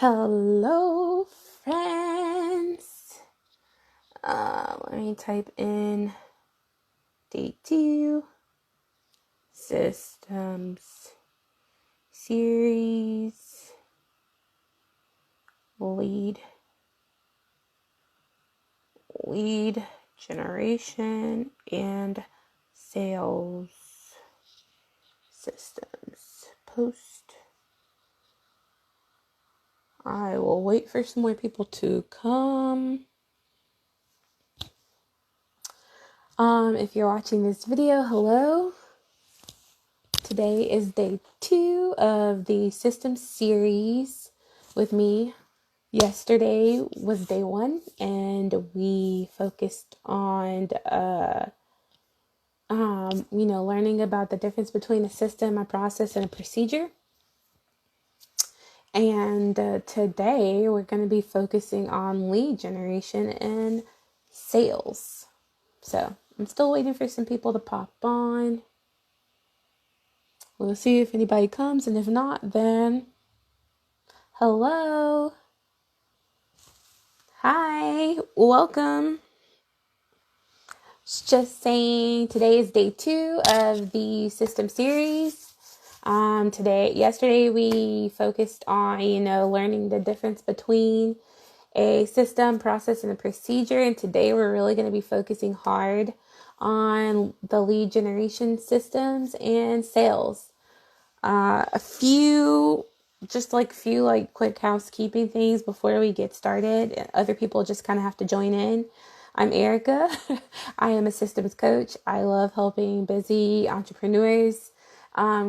Hello, friends. Let me type in day 2, systems, series, lead generation, and sales systems. Post. I will wait for some more people to come. If you're watching this video, hello. Today is day 2 of the systems series with me. Yesterday was day 1, and we focused on, learning about the difference between a system, a process, and a procedure. And today we're going to be focusing on lead generation and sales. So I'm still waiting for some people to pop on. We'll see if anybody comes, and if not, then hello. Hi, welcome. Just saying, today is day 2 of the system series. Yesterday we focused on, learning the difference between a system, process, and a procedure. And today we're really going to be focusing hard on the lead generation systems and sales. A few quick housekeeping things before we get started. Other people just kind of have to join in. I'm Erica. I am a systems coach. I love helping busy entrepreneurs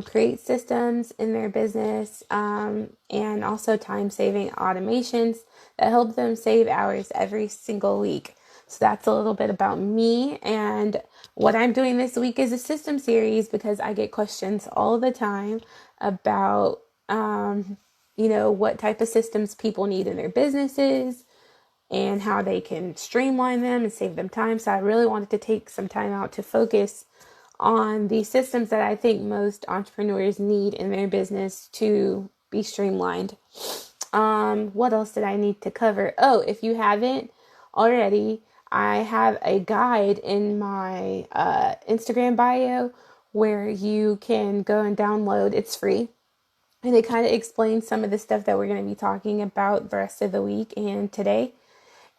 create systems in their business and also time-saving automations that help them save hours every single week. So that's a little bit about me, and what I'm doing this week is a system series because I get questions all the time about, what type of systems people need in their businesses and how they can streamline them and save them time. So I really wanted to take some time out to focus on the systems that I think most entrepreneurs need in their business to be streamlined. What else did I need to cover? Oh, if you haven't already, I have a guide in my Instagram bio where you can go and download. It's free. And it kind of explains some of the stuff that we're going to be talking about the rest of the week and today.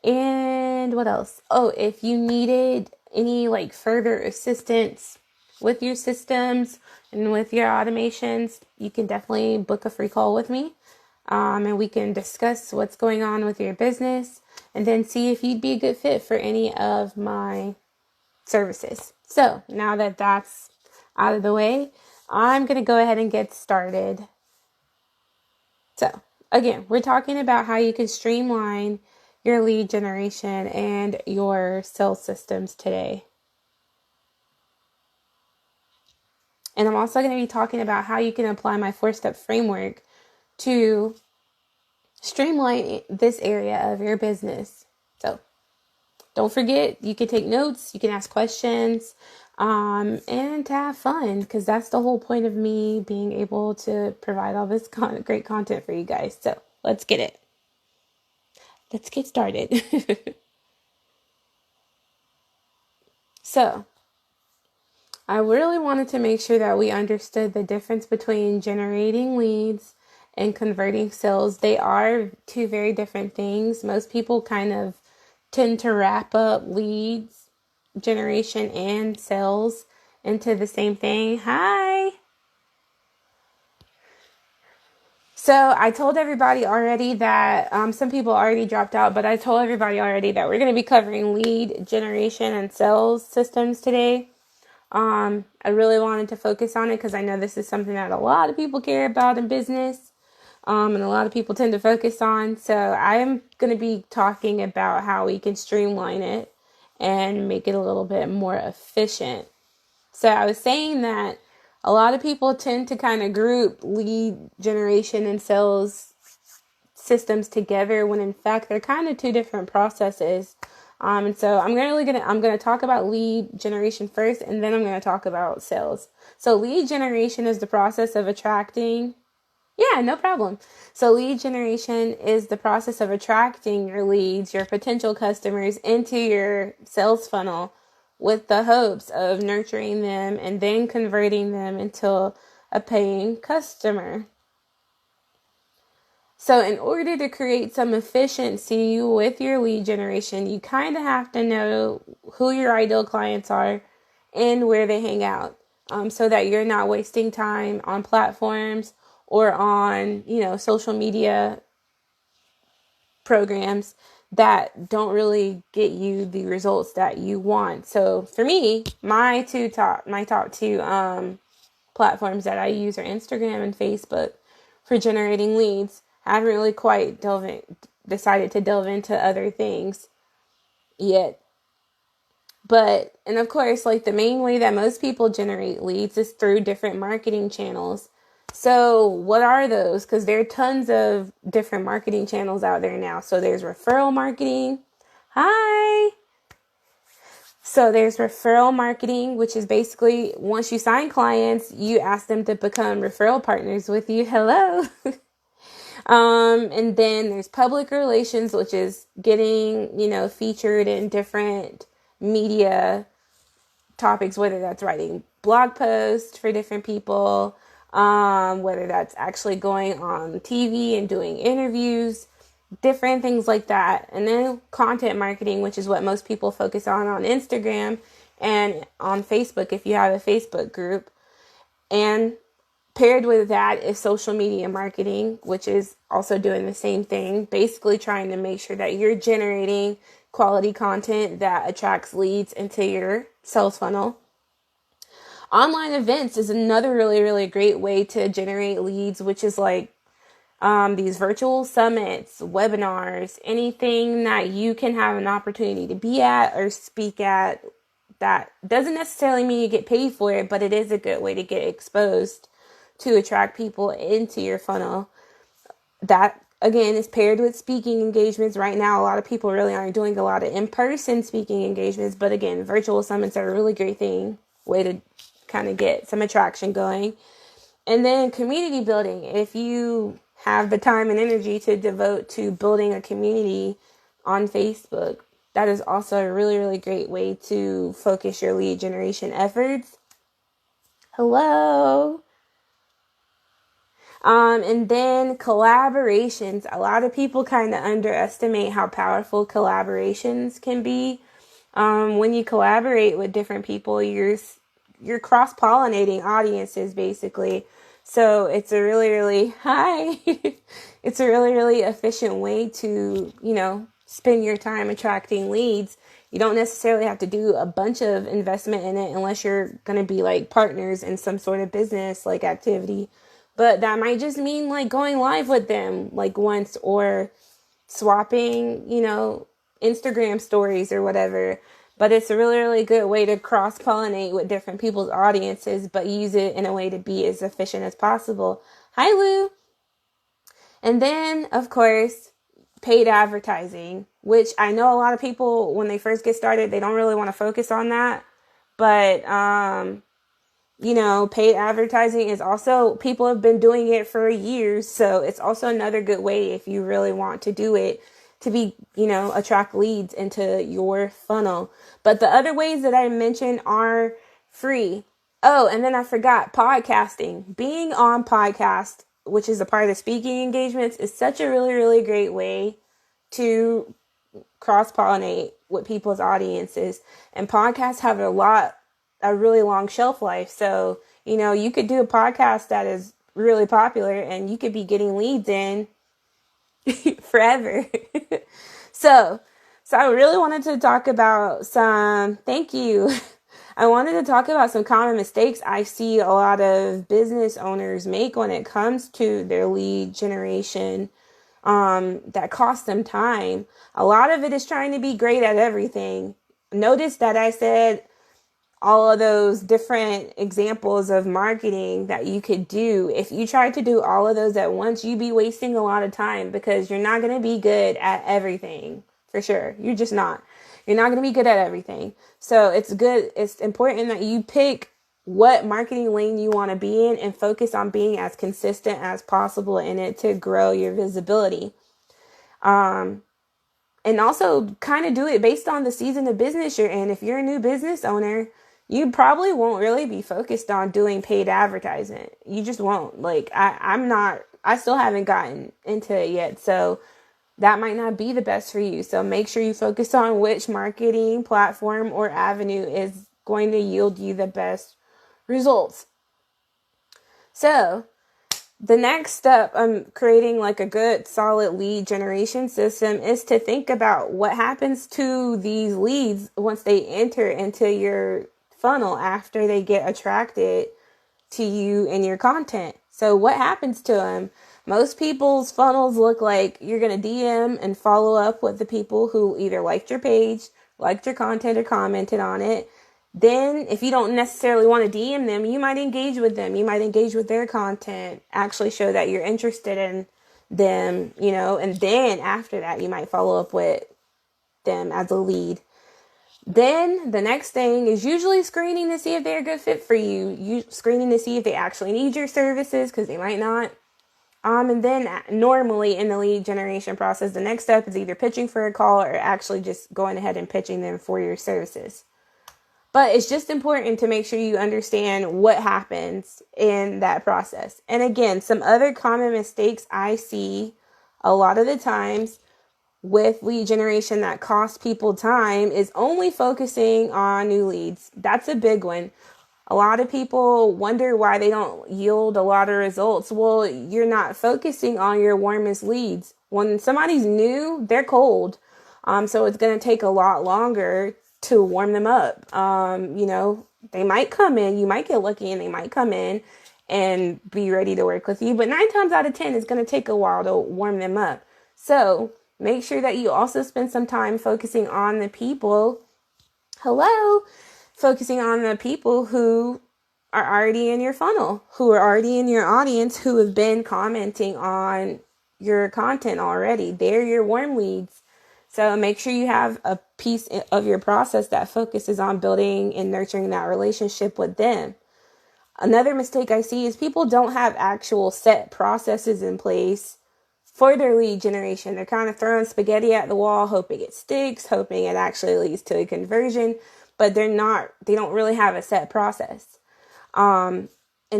And what else? Oh, if you needed any further assistance with your systems and with your automations, you can definitely book a free call with me. And we can discuss what's going on with your business and then see if you'd be a good fit for any of my services. So now that that's out of the way, I'm going to go ahead and get started. So again, we're talking about how you can streamline your lead generation and your sales systems today. And I'm also going to be talking about how you can apply my 4-step framework to streamline this area of your business. So don't forget, you can take notes, you can ask questions, and to have fun, because that's the whole point of me being able to provide all this great content for you guys. So let's get it. Let's get started. So I really wanted to make sure that we understood the difference between generating leads and converting sales. They are two very different things. Most people kind of tend to wrap up leads generation and sales into the same thing. Hi. So I told everybody already that some people already dropped out, but I told everybody already that we're going to be covering lead generation and sales systems today. I really wanted to focus on it because I know this is something that a lot of people care about in business, and a lot of people tend to focus on. So I'm going to be talking about how we can streamline it and make it a little bit more efficient. So I was saying that a lot of people tend to kind of group lead generation and sales systems together when in fact they're kind of two different processes. And so I'm going to talk about lead generation first, and then I'm going to talk about sales. So lead generation is the process of attracting. Yeah, no problem. So, lead generation is the process of attracting your leads, your potential customers, into your sales funnel with the hopes of nurturing them and then converting them into a paying customer. So, in order to create some efficiency with your lead generation, you kind of have to know who your ideal clients are and where they hang out, so that you're not wasting time on platforms or on, social media programs that don't really get you the results that you want. So for me, my top two platforms that I use are Instagram and Facebook for generating leads. I haven't really quite decided to delve into other things yet. And of course, like the main way that most people generate leads is through different marketing channels. So what are those? Because there are tons of different marketing channels out there now. So there's referral marketing. Hi. So there's referral marketing, which is basically once you sign clients, you ask them to become referral partners with you. Hello. And then there's public relations, which is getting, featured in different media topics, whether that's writing blog posts for different people, whether that's actually going on TV and doing interviews, different things like that. And then content marketing, which is what most people focus on Instagram and on Facebook if you have a Facebook group. And paired with that is social media marketing, which is also doing the same thing, basically trying to make sure that you're generating quality content that attracts leads into your sales funnel. Online events is another really, really great way to generate leads, which is like these virtual summits, webinars, anything that you can have an opportunity to be at or speak at. That doesn't necessarily mean you get paid for it, but it is a good way to get exposed to attract people into your funnel. That, again, is paired with speaking engagements. Right now, a lot of people really aren't doing a lot of in-person speaking engagements, but again, virtual summits are a really great way to kind of get some attraction going. And then community building. If you have the time and energy to devote to building a community on Facebook, that is also a really, really great way to focus your lead generation efforts. Hello. And then collaborations. A lot of people kind of underestimate how powerful collaborations can be. When you collaborate with different people, you're cross-pollinating audiences, basically. So it's a really, really, it's a really, really efficient way to, spend your time attracting leads. You don't necessarily have to do a bunch of investment in it unless you're going to be like partners in some sort of business like activity. But that might just mean like going live with them like once or swapping, Instagram stories or whatever. But it's a really, really good way to cross-pollinate with different people's audiences, but use it in a way to be as efficient as possible. Hi, Lou. And then, of course, paid advertising, which I know a lot of people, when they first get started, they don't really want to focus on that. But, paid advertising is also, people have been doing it for years. So it's also another good way if you really want to do it to be, attract leads into your funnel. But the other ways that I mentioned are free. Oh, and then I forgot podcasting. Being on podcast, which is a part of the speaking engagements, is such a really, really great way to cross-pollinate with people's audiences. And podcasts have a really long shelf life. So, you could do a podcast that is really popular and you could be getting leads in forever. So I really wanted to talk about thank you. I wanted to talk about some common mistakes I see a lot of business owners make when it comes to their lead generation, that costs them time. A lot of it is trying to be great at everything. Notice that I said all of those different examples of marketing that you could do. If you tried to do all of those at once, you'd be wasting a lot of time because you're not going to be good at everything. For sure. You're just not. You're not going to be good at everything. So it's important that you pick what marketing lane you want to be in and focus on being as consistent as possible in it to grow your visibility. And also kind of do it based on the season of business you're in. If you're a new business owner, you probably won't really be focused on doing paid advertisement. You just won't. Like I still haven't gotten into it yet. So that might not be the best for you. So make sure you focus on which marketing platform or avenue is going to yield you the best results. So the next step on creating like a good solid lead generation system is to think about what happens to these leads once they enter into your funnel after they get attracted to you and your content. So what happens to them? Most people's funnels look like you're going to DM and follow up with the people who either liked your page, liked your content, or commented on it. Then if you don't necessarily want to DM them, you might engage with them. You might engage with their content, actually show that you're interested in them, and then after that, you might follow up with them as a lead. Then the next thing is usually screening to see if they're a good fit for you. Screening to see if they actually need your services, because they might not. And then normally in the lead generation process, the next step is either pitching for a call or actually just going ahead and pitching them for your services. But it's just important to make sure you understand what happens in that process. And again, some other common mistakes I see a lot of the times with lead generation that costs people time is only focusing on new leads. That's a big one. A lot of people wonder why they don't yield a lot of results. Well, you're not focusing on your warmest leads. When somebody's new, they're cold. So it's going to take a lot longer to warm them up. They might come in, you might get lucky and they might come in and be ready to work with you. But 9 times out of 10, it's going to take a while to warm them up. So make sure that you also spend some time focusing on the people. Focusing on the people who are already in your funnel, who are already in your audience, who have been commenting on your content already. They're your warm leads. So make sure you have a piece of your process that focuses on building and nurturing that relationship with them. Another mistake I see is people don't have actual set processes in place for their lead generation. They're kind of throwing spaghetti at the wall, hoping it sticks, hoping it actually leads to a conversion, but they don't really have a set process. And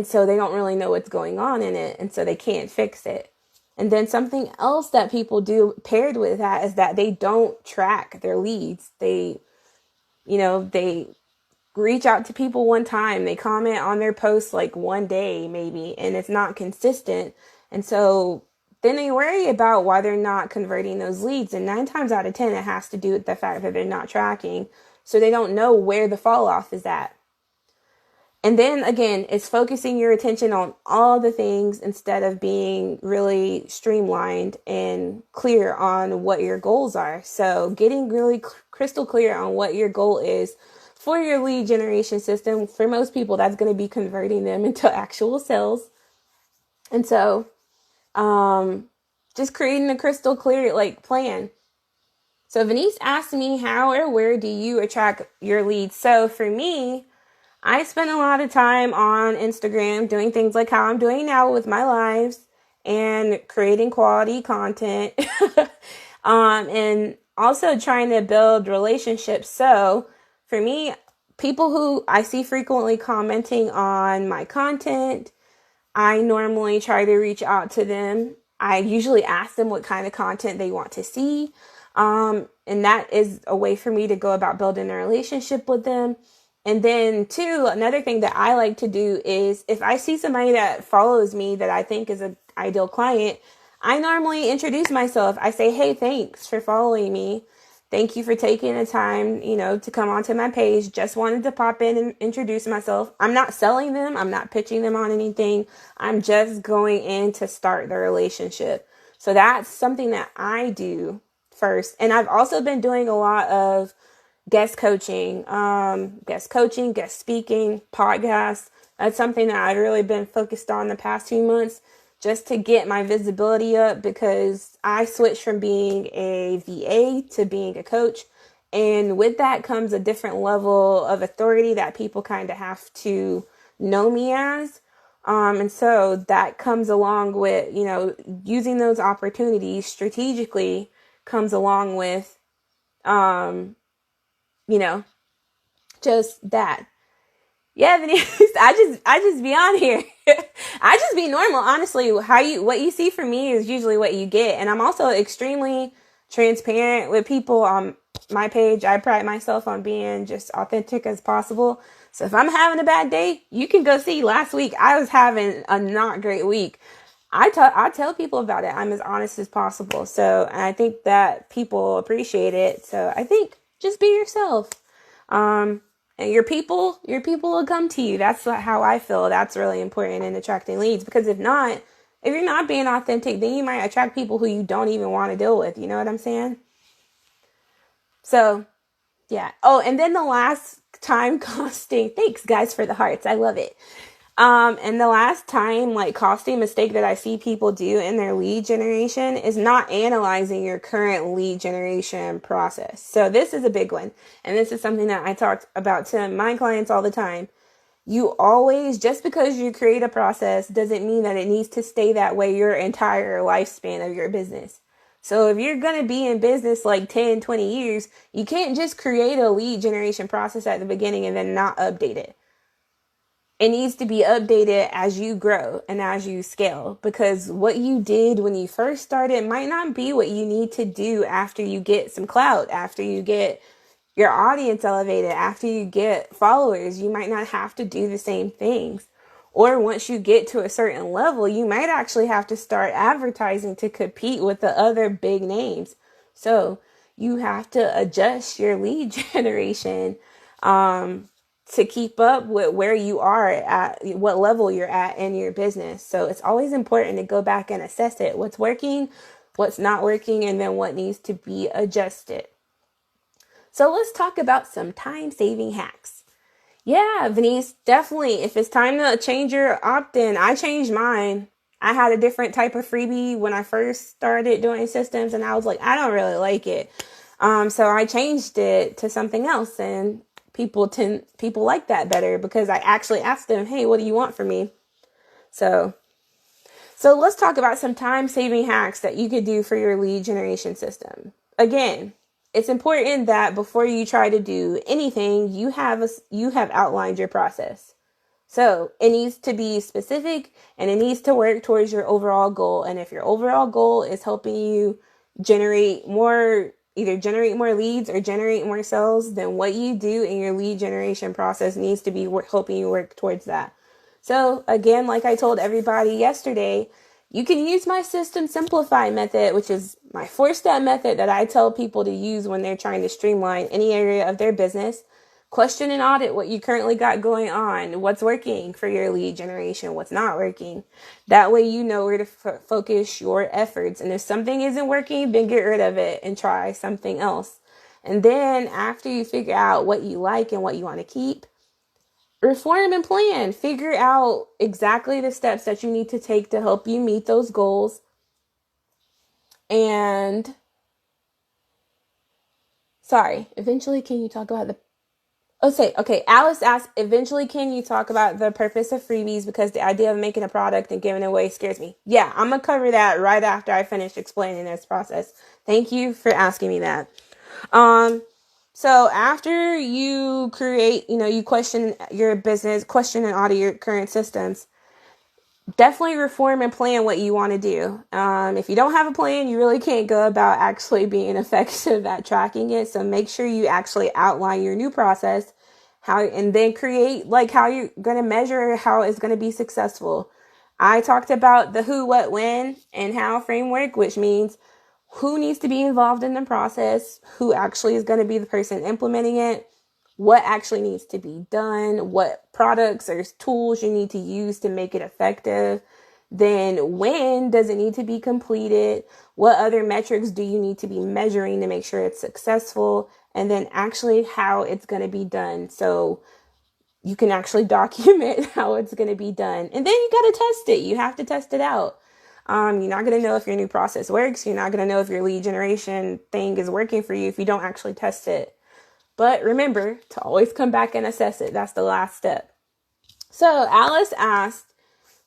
so they don't really know what's going on in it, and so they can't fix it. And then something else that people do paired with that is that they don't track their leads. They reach out to people one time, they comment on their posts like one day maybe, and it's not consistent. And so then they worry about why they're not converting those leads. And 9 times out of 10, it has to do with the fact that they're not tracking. So they don't know where the fall off is at. And then again, it's focusing your attention on all the things instead of being really streamlined and clear on what your goals are. So getting really crystal clear on what your goal is for your lead generation system. For most people, that's going to be converting them into actual sales. And so just creating a crystal clear plan. So Venice asked me, how or where do you attract your leads? So for me, I spend a lot of time on Instagram doing things like how I'm doing now with my lives and creating quality content and also trying to build relationships. So for me, people who I see frequently commenting on my content, I normally try to reach out to them. I usually ask them what kind of content they want to see. And that is a way for me to go about building a relationship with them. And then two, another thing that I like to do is if I see somebody that follows me that I think is an ideal client, I normally introduce myself. I say, hey, thanks for following me. Thank you for taking the time, to come onto my page. Just wanted to pop in and introduce myself. I'm not selling them. I'm not pitching them on anything. I'm just going in to start the relationship. So that's something that I do first. And I've also been doing a lot of guest coaching, guest speaking, podcasts. That's something that I've really been focused on the past few months just to get my visibility up, because I switched from being a VA to being a coach. And with that comes a different level of authority that people kind of have to know me as. And so that comes along with, using those opportunities strategically comes along with, you know, just that. Yeah, Denise, I just be on here. I just be normal, honestly. What you see from me is usually what you get. And I'm also extremely transparent with people on my page. I pride myself on being just authentic as possible. So if I'm having a bad day, you can go see last week. I was having a not great week. I tell people about it. I'm as honest as possible. So, and I think that people appreciate it. So I think just be yourself. And your people will come to you. That's how I feel. That's really important in attracting leads, because if you're not being authentic, then you might attract people who you don't even want to deal with. You know what I'm saying? So, yeah. Oh, and then the last time costing. Thanks guys for the hearts. I love it. And the last time, like, costing mistake that I see people do in their lead generation is not analyzing your current lead generation process. So this is a big one. And this is something that I talk about to my clients all the time. Just because you create a process doesn't mean that it needs to stay that way your entire lifespan of your business. So if you're going to be in business like 10, 20 years, you can't just create a lead generation process at the beginning and then not update it. It needs to be updated as you grow and as you scale, because what you did when you first started might not be what you need to do after you get some clout, after you get your audience elevated, after you get followers. You might not have to do the same things. Or once you get to a certain level, you might actually have to start advertising to compete with the other big names. So you have to adjust your lead generation, to keep up with where you are at, what level you're at in your business. So it's always important to go back and assess it. What's working, what's not working, and then what needs to be adjusted. So let's talk about some time-saving hacks. Yeah, Venice, definitely. If it's time to change your opt-in, I changed mine. I had a different type of freebie when I first started doing systems, and I was like, I don't really like it. So I changed it to something else, and people like that better because I actually asked them, hey, what do you want from me? So let's talk about some time-saving hacks that you could do for your lead generation system. Again, it's important that before you try to do anything, you have outlined your process. So it needs to be specific and it needs to work towards your overall goal. And if your overall goal is helping you either generate more leads or generate more sales, then what you do in your lead generation process needs to be helping you work towards that. So again, like I told everybody yesterday, you can use my System Simplify method, which is my 4-step method that I tell people to use when they're trying to streamline any area of their business. Question and audit what you currently got going on, what's working for your lead generation, what's not working. That way you know where to focus your efforts. And if something isn't working, then get rid of it and try something else. And then after you figure out what you like and what you want to keep, reform and plan. Figure out exactly the steps that you need to take to help you meet those goals. And eventually can you talk about the Okay, Alice asked, eventually can you talk about the purpose of freebies, because the idea of making a product and giving it away scares me. Yeah, I'm going to cover that right after I finish explaining this process. Thank you for asking me that. So after you create, you question your business, question and audit your current systems, definitely reform and plan what you want to do. If you don't have a plan, you really can't go about actually being effective at tracking it. So make sure you actually outline your new process, and then create how you're going to measure how it's going to be successful. I talked about the who, what, when, and how framework, which means who needs to be involved in the process, who actually is going to be the person implementing it, what actually needs to be done, what products or tools you need to use to make it effective. Then when does it need to be completed? What other metrics do you need to be measuring to make sure it's successful? And then actually how it's going to be done. So you can actually document how it's going to be done. And then you got to test it. You have to test it out. You're not going to know if your new process works. You're not going to know if your lead generation thing is working for you if you don't actually test it. But remember to always come back and assess it. That's the last step. So Alice asked,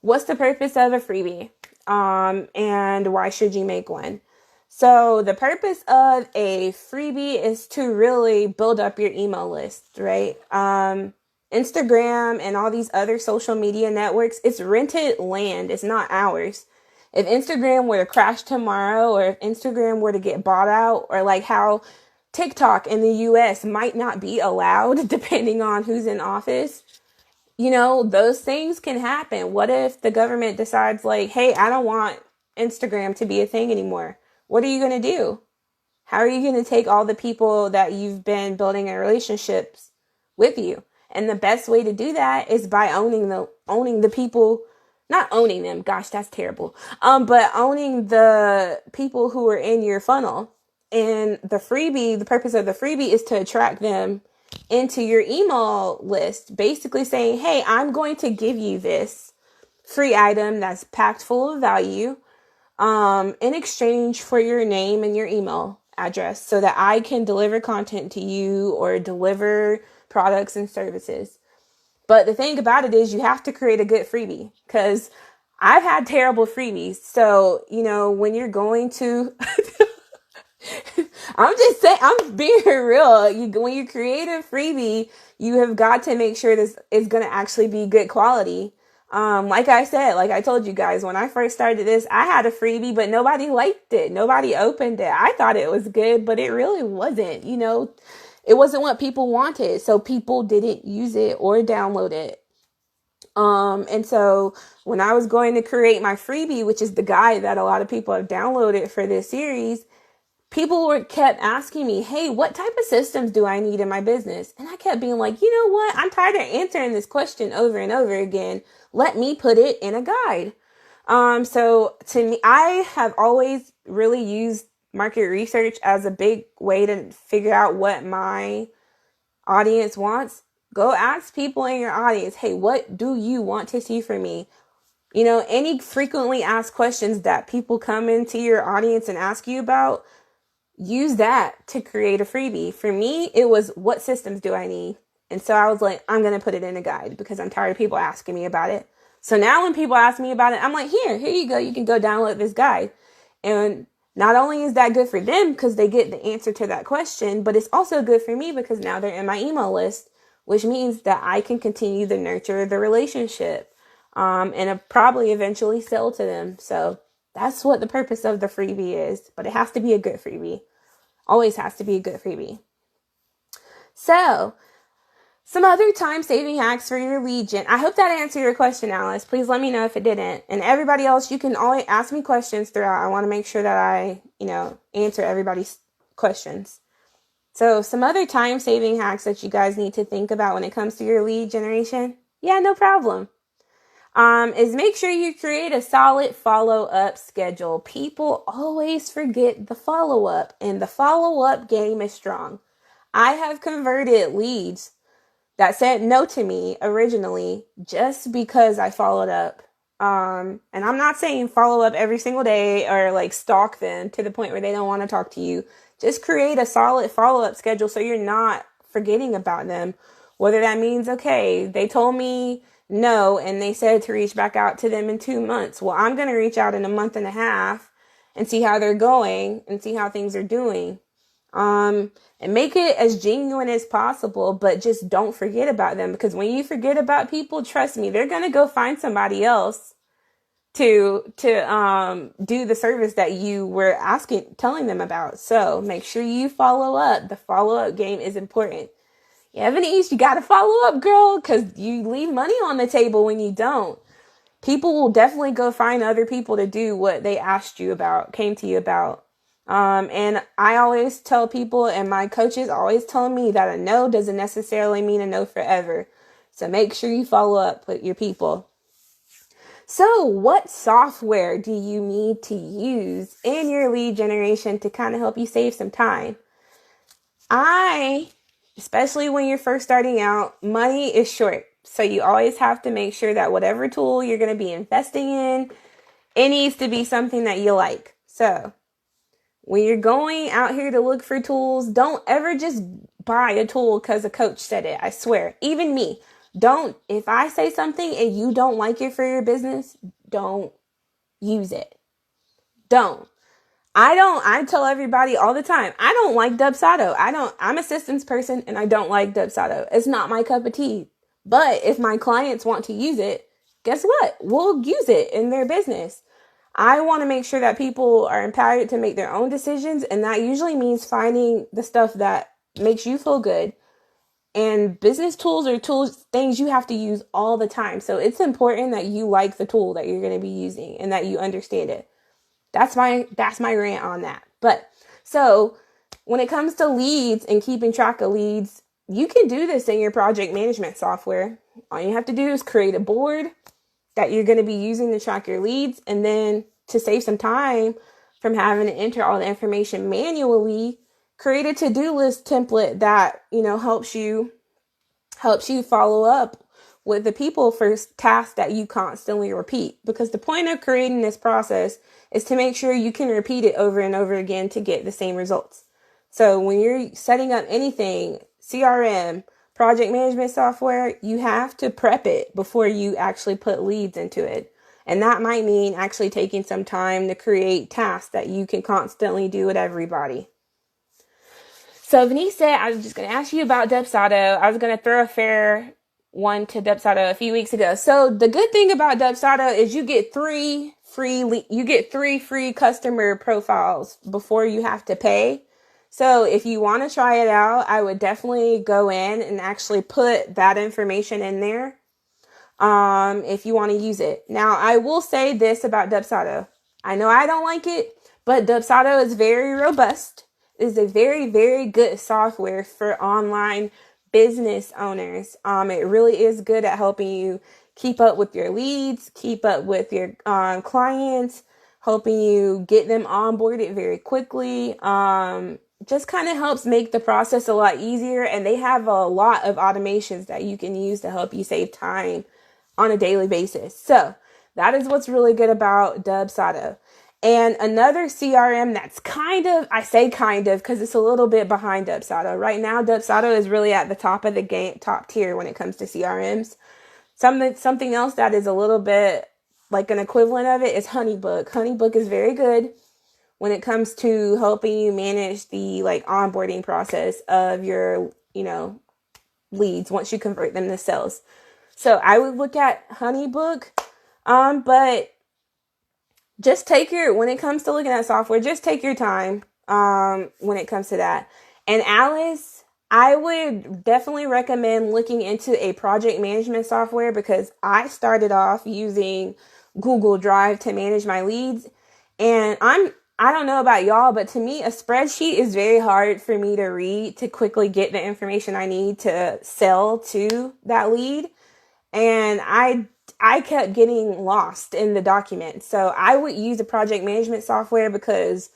what's the purpose of a freebie? And why should you make one? So the purpose of a freebie is to really build up your email list, right? Instagram and all these other social media networks, it's rented land. It's not ours. If Instagram were to crash tomorrow, or if Instagram were to get bought out, or like how TikTok in the US might not be allowed depending on who's in office, those things can happen. What if the government decides, like, hey, I don't want Instagram to be a thing anymore? What are you going to do? How are you going to take all the people that you've been building in relationships with you? And the best way to do that is by owning the people, not owning them. Gosh, that's terrible. But owning the people who are in your funnel. And the purpose of the freebie is to attract them into your email list, basically saying, hey, I'm going to give you this free item that's packed full of value, in exchange for your name and your email address, so that I can deliver content to you or deliver products and services. But the thing about it is, you have to create a good freebie, because I've had terrible freebies. So, when you're going to I'm just saying, I'm being real. When you create a freebie, you have got to make sure this is going to actually be good quality. Like I said, like I told you guys, when I first started this, I had a freebie, but nobody liked it. Nobody opened it. I thought it was good, but it really wasn't. It wasn't what people wanted. So people didn't use it or download it. And so when I was going to create my freebie, which is the guide that a lot of people have downloaded for this series, people kept asking me, hey, what type of systems do I need in my business? And I kept being like, you know what? I'm tired of answering this question over and over again. Let me put it in a guide. So to me, I have always really used market research as a big way to figure out what my audience wants. Go ask people in your audience, hey, what do you want to see from me? Any frequently asked questions that people come into your audience and ask you about, use that to create a freebie. For me, it was, what systems do I need? And so I was like, I'm going to put it in a guide, because I'm tired of people asking me about it. So now when people ask me about it, I'm like, here you go. You can go download this guide. And not only is that good for them because they get the answer to that question, but it's also good for me because now they're in my email list, which means that I can continue to nurture the relationship, and probably eventually sell to them. So that's what the purpose of the freebie is, but it has to be a good freebie. Always has to be a good freebie. So, some other time-saving hacks for your lead gen. I hope that answered your question, Alice. Please let me know if it didn't. And everybody else, you can always ask me questions throughout. I want to make sure that I, answer everybody's questions. So, some other time-saving hacks that you guys need to think about when it comes to your lead generation. Yeah, no problem. Is make sure you create a solid follow-up schedule. People always forget the follow-up, and the follow-up game is strong. I have converted leads that said no to me originally just because I followed up. And I'm not saying follow up every single day or like stalk them to the point where they don't want to talk to you. Just create a solid follow-up schedule so you're not forgetting about them. Whether that means, okay, they told me no and they said to reach back out to them in 2 months. Well, I'm going to reach out in a month and a half and see how they're going and see how things are doing. And make it as genuine as possible, but just don't forget about them, because when you forget about people, trust me, they're going to go find somebody else to do the service that you were telling them about. So make sure you follow up. The follow-up game is important. Ebony, you got to follow up, girl, because you leave money on the table when you don't. People will definitely go find other people to do what they asked you about, came to you about. And I always tell people, and my coaches always tell me, that a no doesn't necessarily mean a no forever. So make sure you follow up with your people. So what software do you need to use in your lead generation to kind of help you save some time? Especially when you're first starting out, money is short. So you always have to make sure that whatever tool you're going to be investing in, it needs to be something that you like. So when you're going out here to look for tools, don't ever just buy a tool because a coach said it. I swear. Even me. If I say something and you don't like it for your business, don't use it. Don't. I tell everybody all the time, I don't like Dubsado. I'm a systems person and I don't like Dubsado. It's not my cup of tea. But if my clients want to use it, guess what? We'll use it in their business. I want to make sure that people are empowered to make their own decisions. And that usually means finding the stuff that makes you feel good. And business tools are things you have to use all the time. So it's important that you like the tool that you're going to be using and that you understand it. That's my rant on that. But so when it comes to leads and keeping track of leads, you can do this in your project management software. All you have to do is create a board that you're going to be using to track your leads. And then to save some time from having to enter all the information manually, create a to-do list template that, helps you follow up with the people for tasks that you constantly repeat. Because the point of creating this process is to make sure you can repeat it over and over again to get the same results. So when you're setting up anything, CRM, project management software, you have to prep it before you actually put leads into it. And that might mean actually taking some time to create tasks that you can constantly do with everybody. So Venice said, I was just going to ask you about Dubsado. I was going to throw a fair one to Dubsado a few weeks ago. So the good thing about Dubsado is you get three free customer profiles before you have to pay. So if you want to try it out, I would definitely go in and actually put that information in there. If you want to use it. Now, I will say this about Dubsado. I know I don't like it, but Dubsado is very robust. It is a very, very good software for online business owners. It really is good at helping you keep up with your leads, keep up with your clients, helping you get them onboarded very quickly. Just kind of helps make the process a lot easier. And they have a lot of automations that you can use to help you save time on a daily basis. So that is what's really good about Dubsado. And another CRM that's I say kind of because it's a little bit behind Dubsado. Right now, Dubsado is really at the top of the game, top tier when it comes to CRMs. Something else that is a little bit like an equivalent of it is HoneyBook. HoneyBook is very good when it comes to helping you manage the onboarding process of your, leads once you convert them to sales. So I would look at HoneyBook, but when it comes to looking at software, just take your time when it comes to that. And Alice, I would definitely recommend looking into a project management software because I started off using Google Drive to manage my leads. And I don't know about y'all, but to me, a spreadsheet is very hard for me to read to quickly get the information I need to sell to that lead. And I kept getting lost in the document. So I would use a project management software because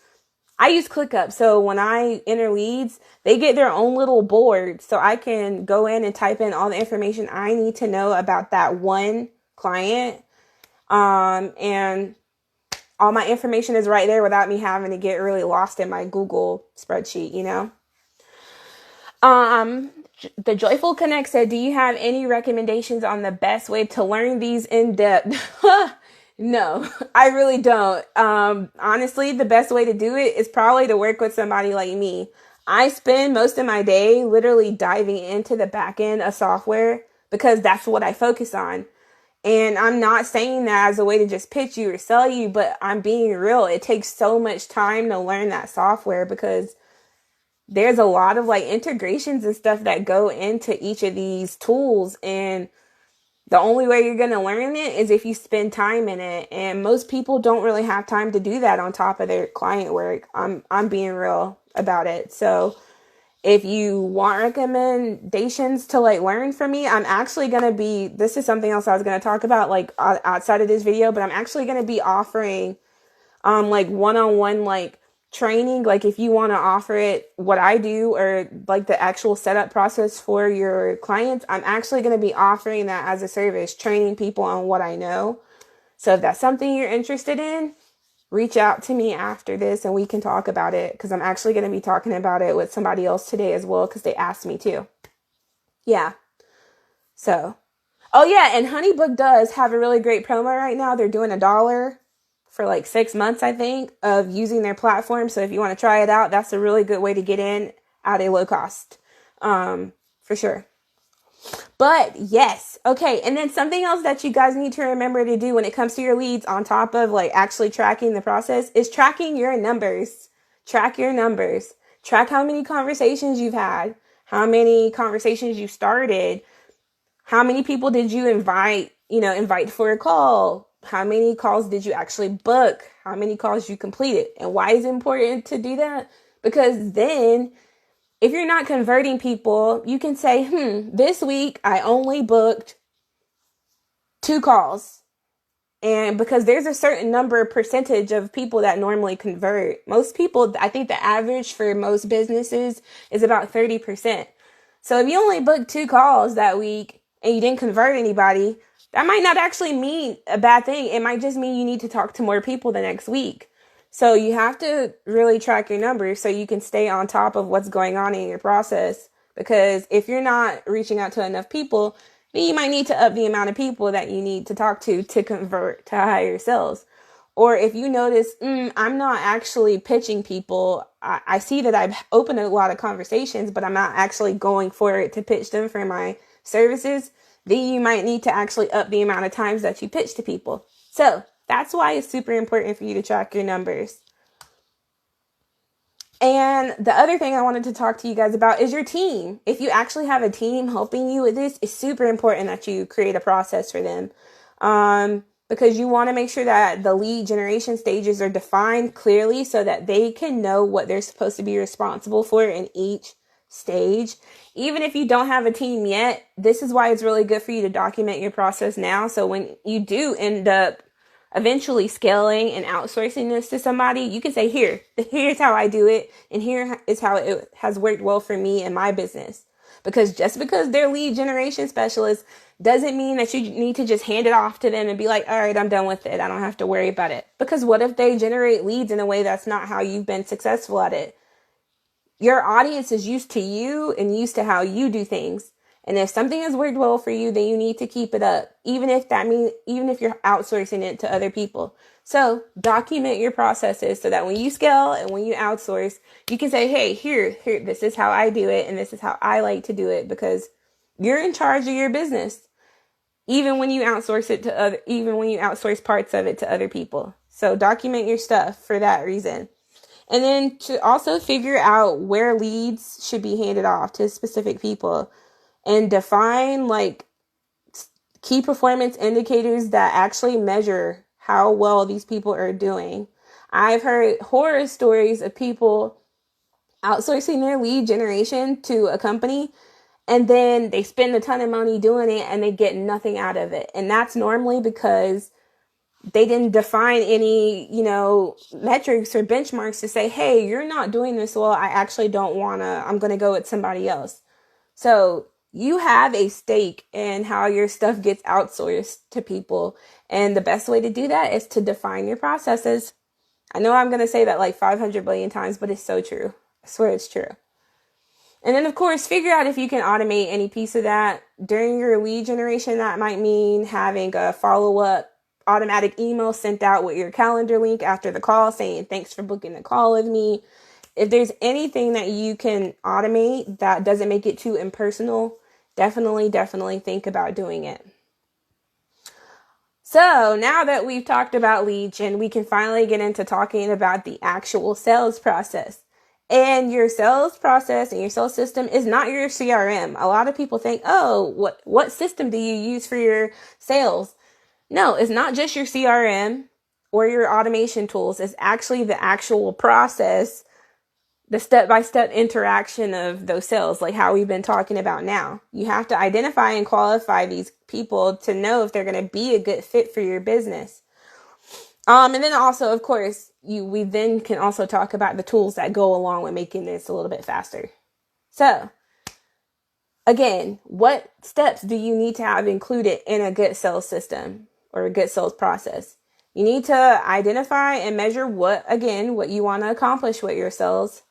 I use ClickUp. So when I enter leads, they get their own little board. So I can go in and type in all the information I need to know about that one client. And all my information is right there without me having to get really lost in my Google spreadsheet, The Joyful Connect said, do you have any recommendations on the best way to learn these in depth? No, I really don't. Honestly, the best way to do it is probably to work with somebody like me. I spend most of my day literally diving into the back end of software because that's what I focus on. And I'm not saying that as a way to just pitch you or sell you, but I'm being real. It takes so much time to learn that software because there's a lot of integrations and stuff that go into each of these tools. And the only way you're going to learn it is if you spend time in it. And most people don't really have time to do that on top of their client work. I'm being real about it. So if you want recommendations to learn from me, this is something else I was going to talk about outside of this video, but I'm actually going to be offering one-on-one training. If you want to offer it what I do or the actual setup process for your clients, I'm actually going to be offering that as a service, training people on what I know. So if that's something you're interested in, reach out to me after this and we can talk about it because I'm actually going to be talking about it with somebody else today as well because they asked me to. Yeah. So Oh yeah, and Honeybook does have a really great promo right now. They're doing $1 for like 6 months, I think, of using their platform. So if you want to try it out, that's a really good way to get in at a low cost, for sure. But yes, okay. And then something else that you guys need to remember to do when it comes to your leads, on top of like actually tracking the process, is tracking your numbers. Track your numbers. Track how many conversations you've had, how many conversations you started, how many people did you invite for a call, how many calls did you actually book, how many calls you completed. And why is it important to do that? Because then if you're not converting people, you can say, this week I only booked 2 calls. And because there's a certain number percentage of people that normally convert. Most people, I think the average for most businesses is about 30%. So if you only booked 2 calls that week and you didn't convert anybody, that might not actually mean a bad thing. It might just mean you need to talk to more people the next week. So you have to really track your numbers so you can stay on top of what's going on in your process. Because if you're not reaching out to enough people, then you might need to up the amount of people that you need to talk to convert to higher sales. Or if you notice, I'm not actually pitching people. I see that I've opened a lot of conversations, but I'm not actually going for it to pitch them for my services. Then you might need to actually up the amount of times that you pitch to people. So that's why it's super important for you to track your numbers. And the other thing I wanted to talk to you guys about is your team. If you actually have a team helping you with this, it's super important that you create a process for them. Because you want to make sure that the lead generation stages are defined clearly so that they can know what they're supposed to be responsible for in each stage. Even if you don't have a team yet, this is why it's really good for you to document your process now. So when you do end up eventually scaling and outsourcing this to somebody, you can say, here's how I do it. And here is how it has worked well for me and my business. Because just because they're lead generation specialists doesn't mean that you need to just hand it off to them and be like, all right, I'm done with it. I don't have to worry about it. Because what if they generate leads in a way that's not how you've been successful at it? Your audience is used to you and used to how you do things. And if something has worked well for you, then you need to keep it up, even if you're outsourcing it to other people. So document your processes so that when you scale and when you outsource, you can say, hey, here, this is how I do it. And this is how I like to do it, because you're in charge of your business, even when you outsource parts of it to other people. So document your stuff for that reason. And then to also figure out where leads should be handed off to specific people, and define like key performance indicators that actually measure how well these people are doing. I've heard horror stories of people outsourcing their lead generation to a company, and then they spend a ton of money doing it and they get nothing out of it. And that's normally because they didn't define any, metrics or benchmarks to say, hey, you're not doing this well. I actually don't want to, I'm going to go with somebody else. So you have a stake in how your stuff gets outsourced to people. And the best way to do that is to define your processes. I know I'm going to say that like 500 billion times, but it's so true. I swear it's true. And then, of course, figure out if you can automate any piece of that. During your lead generation, that might mean having a follow-up automatic email sent out with your calendar link after the call saying, thanks for booking the call with me. If there's anything that you can automate that doesn't make it too impersonal, definitely think about doing it. So now that we've talked about lead gen, we can finally get into talking about the actual sales process. And your sales process and your sales system is not your CRM. A lot of people think, oh, what system do you use for your sales? No, it's not just your CRM or your automation tools. It's actually the actual process, the step-by-step interaction of those sales, like how we've been talking about now. You have to identify and qualify these people to know if they're going to be a good fit for your business. And then also, of course, we then can also talk about the tools that go along with making this a little bit faster. So, again, what steps do you need to have included in a good sales system or a good sales process? You need to identify and measure what you want to accomplish with your sales.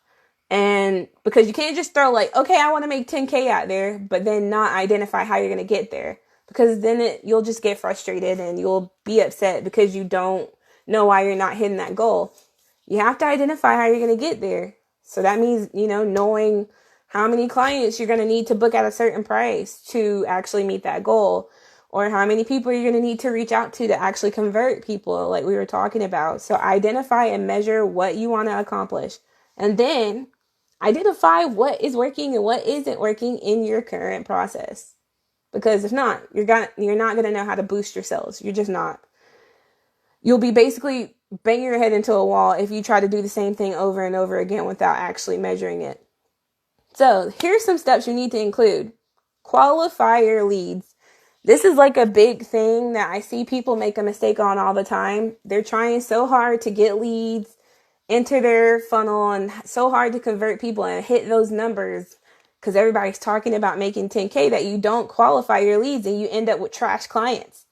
And because you can't just throw like, okay, I want to make 10K out there, but then not identify how you're going to get there. because then you'll just get frustrated and you'll be upset because you don't know why you're not hitting that goal. You have to identify how you're going to get there. So that means, knowing how many clients you're going to need to book at a certain price to actually meet that goal, or how many people you're going to need to reach out to actually convert people, like we were talking about. So identify and measure what you want to accomplish. And then identify what is working and what isn't working in your current process. Because if not, you're not going to know how to boost your sales. You're just not. You'll be basically banging your head into a wall if you try to do the same thing over and over again without actually measuring it. So here's some steps you need to include. Qualify your leads. This is like a big thing that I see people make a mistake on all the time. They're trying so hard to get leads, enter their funnel, and so hard to convert people and hit those numbers because everybody's talking about making 10K that you don't qualify your leads and you end up with trash clients.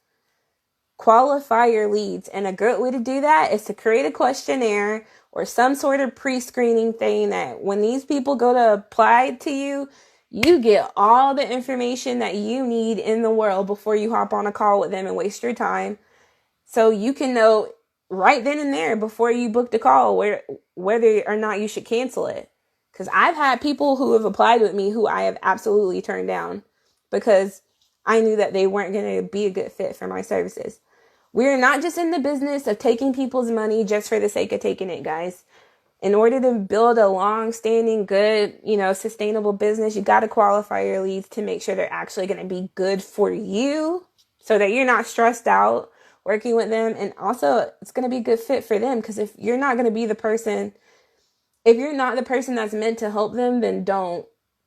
Qualify your leads. And a good way to do that is to create a questionnaire or some sort of pre-screening thing that when these people go to apply to you, you get all the information that you need in the world before you hop on a call with them and waste your time. So you can know right then and there before you book the call whether or not you should cancel it. Because I've had people who have applied with me who I have absolutely turned down because I knew that they weren't going to be a good fit for my services. We're not just in the business of taking people's money just for the sake of taking it, guys. In order to build a long-standing, good, sustainable business, you got to qualify your leads to make sure they're actually going to be good for you so that you're not stressed out working with them. And also, it's going to be a good fit for them because if you're not going to be the person, if you're not the person that's meant to help them, then don't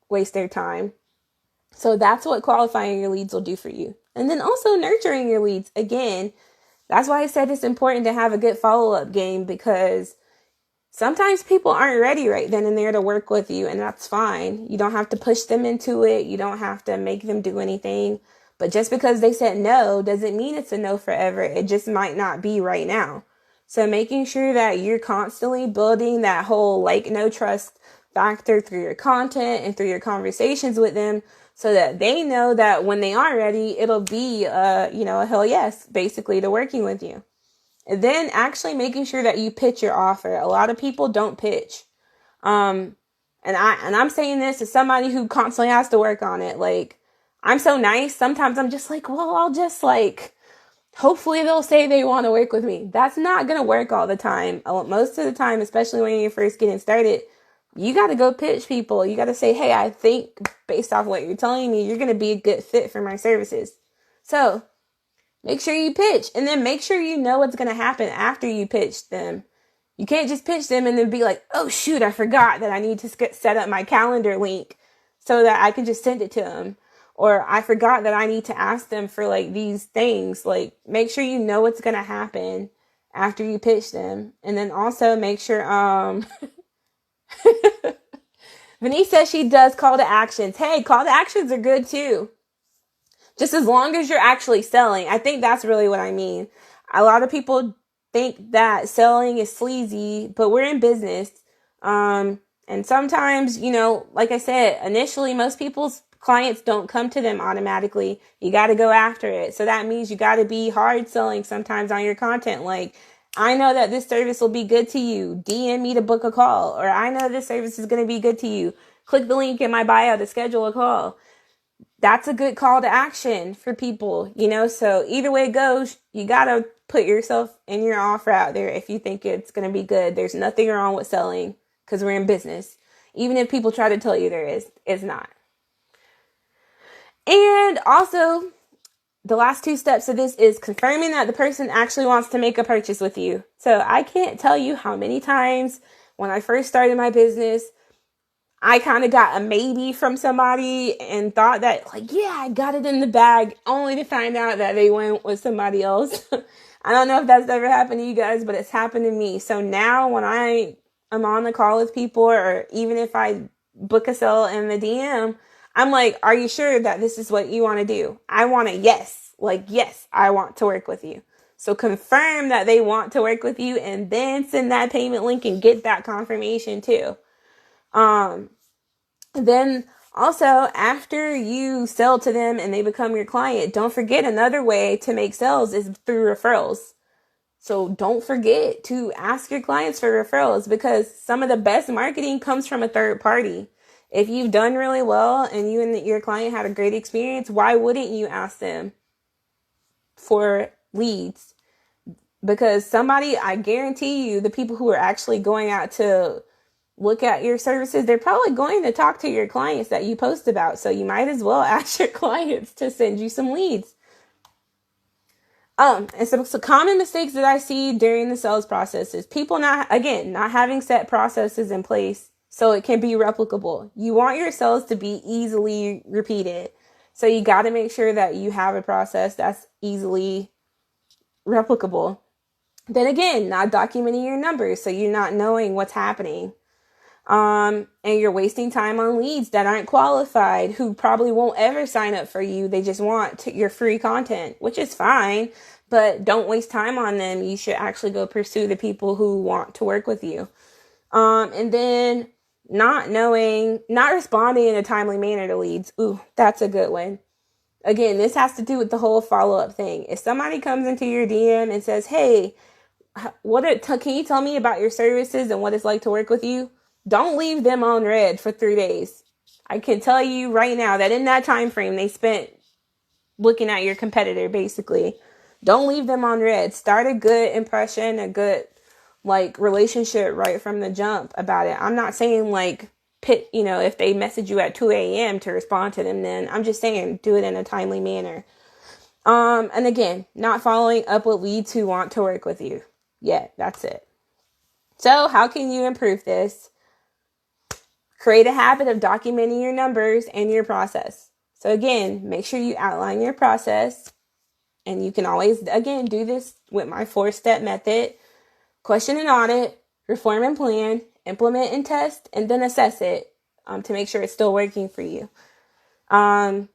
waste their time. So that's what qualifying your leads will do for you. And then also nurturing your leads. Again, that's why I said it's important to have a good follow-up game because sometimes people aren't ready right then and there to work with you, and that's fine. You don't have to push them into it. You don't have to make them do anything. But just because they said no doesn't mean it's a no forever. It just might not be right now. So making sure that you're constantly building that whole no trust factor through your content and through your conversations with them so that they know that when they are ready, it'll be a hell yes, basically, to working with you. And then actually making sure that you pitch your offer. A lot of people don't pitch. And I'm saying this as somebody who constantly has to work on it. I'm so nice. Sometimes I'm just I'll just hopefully they'll say they want to work with me. That's not going to work all the time. Most of the time, especially when you're first getting started, you got to go pitch people. You got to say, hey, I think based off what you're telling me, you're going to be a good fit for my services. So make sure you pitch, and then make sure you know what's going to happen after you pitch them. You can't just pitch them and then be like, oh shoot, I forgot that I need to set up my calendar link so that I can just send it to them. Or I forgot that I need to ask them for these things. Make sure you know what's going to happen after you pitch them. And then also make sure, Venice says she does call to actions. Hey, call to actions are good too. Just as long as you're actually selling. I think that's really what I mean. A lot of people think that selling is sleazy, but we're in business. And sometimes, like I said, initially most people's clients don't come to them automatically. You got to go after it. So that means you got to be hard selling sometimes on your content. I know that this service will be good to you. DM me to book a call. Or I know this service is going to be good to you. Click the link in my bio to schedule a call. That's a good call to action for people, so either way it goes, you got to put yourself and your offer out there if you think it's going to be good. There's nothing wrong with selling because we're in business. Even if people try to tell you there is, it's not. And also, the last 2 steps of this is confirming that the person actually wants to make a purchase with you. So I can't tell you how many times when I first started my business, I kind of got a maybe from somebody and thought that yeah, I got it in the bag, only to find out that they went with somebody else. I don't know if that's ever happened to you guys, but it's happened to me. So now when I am on the call with people, or even if I book a sale in the DM, I'm like, are you sure that this is what you want to do? I want a yes. Yes, I want to work with you. So confirm that they want to work with you and then send that payment link and get that confirmation too. Then Also, after you sell to them and they become your client, don't forget another way to make sales is through referrals. So don't forget to ask your clients for referrals, because some of the best marketing comes from a third party. If you've done really well and you and your client had a great experience, why wouldn't you ask them for leads? Because somebody, I guarantee you, the people who are actually going out to look at your services, they're probably going to talk to your clients that you post about. So you might as well ask your clients to send you some leads. And some common mistakes that I see during the sales process is people not having set processes in place so it can be replicable. You want your sales to be easily repeated. So you got to make sure that you have a process that's easily replicable. Then again, not documenting your numbers, so you're not knowing what's happening. And you're wasting time on leads that aren't qualified, who probably won't ever sign up for you. They just want your free content, which is fine, but don't waste time on them. You should actually go pursue the people who want to work with you. And then not responding in a timely manner to leads. Ooh, that's a good one. Again, this has to do with the whole follow-up thing. If somebody comes into your DM and says, hey, can you tell me about your services and what it's like to work with you? Don't leave them on red for 3 days. I can tell you right now that in that time frame they spent looking at your competitor, basically. Don't leave them on red. Start a good impression, a good relationship right from the jump about it. I'm not saying if they message you at 2 a.m. to respond to them, then I'm just saying do it in a timely manner. And again, not following up with leads who want to work with you. Yeah, that's it. So how can you improve this? Create a habit of documenting your numbers and your process. So again, make sure you outline your process. And you can always, again, do this with my 4-step method. Question and audit, reform and plan, implement and test, and then assess it to make sure it's still working for you. And